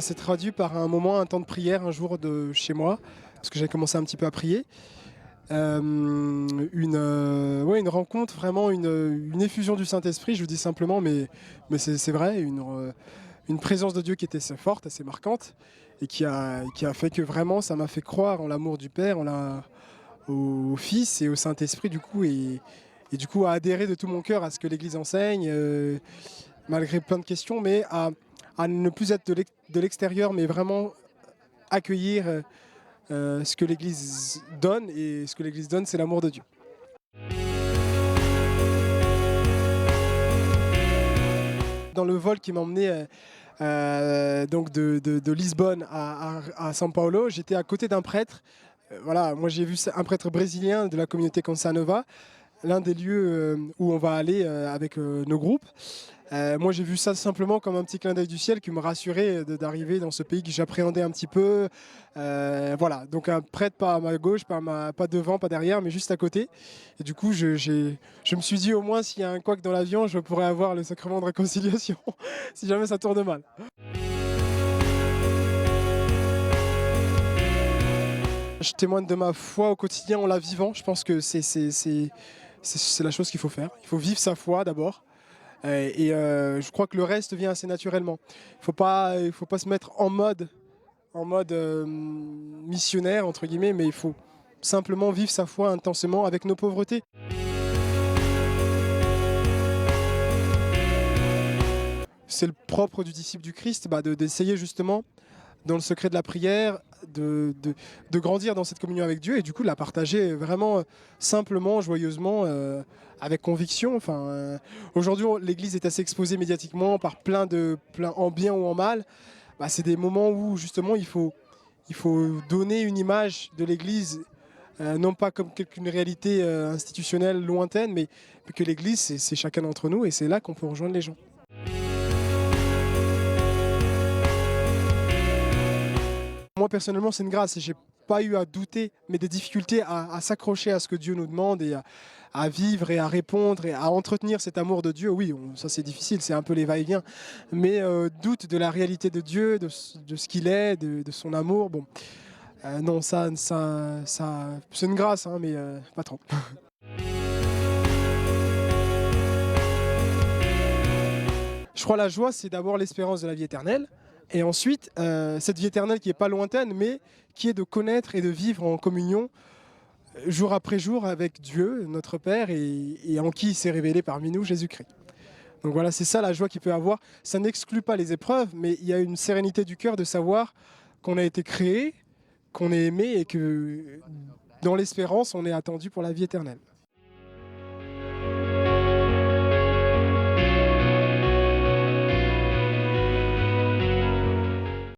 ça s'est traduit par un temps de prière un jour chez moi, parce que j'ai commencé un petit peu à prier. Une rencontre, vraiment une effusion du Saint-Esprit, je vous dis simplement, mais c'est vrai, une présence de Dieu qui était assez forte, assez marquante, et qui a fait que vraiment ça m'a fait croire en l'amour du Père, au Fils et au Saint-Esprit, du coup, et du coup à adhérer de tout mon cœur à ce que l'Église enseigne, malgré plein de questions, mais à ne plus être de l'extérieur, mais vraiment accueillir ce que l'Église donne, et ce que l'Église donne, c'est l'amour de Dieu. Dans le vol qui m'a emmené donc de Lisbonne à São Paulo, j'étais à côté d'un prêtre. Voilà, moi j'ai vu un prêtre brésilien de la communauté Canção Nova, l'un des lieux où on va aller avec nos groupes. Moi j'ai vu ça simplement comme un petit clin d'œil du ciel qui me rassurait d'arriver dans ce pays que j'appréhendais un petit peu. Voilà, donc un prêtre pas à ma gauche, pas devant, pas derrière, mais juste à côté. Et du coup je me suis dit au moins s'il y a un couac dans l'avion, je pourrais avoir le sacrement de réconciliation, si jamais ça tourne mal. Je témoigne de ma foi au quotidien en la vivant. Je pense que c'est la chose qu'il faut faire. Il faut vivre sa foi d'abord. Je crois que le reste vient assez naturellement. Il faut pas se mettre en mode missionnaire, entre guillemets, mais il faut simplement vivre sa foi intensément avec nos pauvretés. C'est le propre du disciple du Christ, d'essayer justement, dans le secret de la prière, de grandir dans cette communion avec Dieu et du coup de la partager vraiment simplement, joyeusement, avec conviction. Aujourd'hui, l'Église est assez exposée médiatiquement par plein en bien ou en mal. C'est des moments où justement il faut donner une image de l'Église, non pas comme une réalité institutionnelle lointaine, mais que l'Église c'est chacun d'entre nous et c'est là qu'on peut rejoindre les gens. Moi personnellement c'est une grâce et j'ai pas eu à douter, mais des difficultés à s'accrocher à ce que Dieu nous demande et à vivre et à répondre et à entretenir cet amour de Dieu. Oui, ça c'est difficile, c'est un peu les va-et-vient, mais doute de la réalité de Dieu, de ce qu'il est, de son amour. Bon, non, ça c'est une grâce, hein, mais pas trop. Je crois que la joie, c'est d'abord l'espérance de la vie éternelle. Et ensuite, cette vie éternelle qui n'est pas lointaine, mais qui est de connaître et de vivre en communion jour après jour avec Dieu, notre Père, et en qui il s'est révélé parmi nous, Jésus-Christ. Donc voilà, c'est ça la joie qu'il peut avoir. Ça n'exclut pas les épreuves, mais il y a une sérénité du cœur de savoir qu'on a été créé, qu'on est aimé et que dans l'espérance, on est attendu pour la vie éternelle.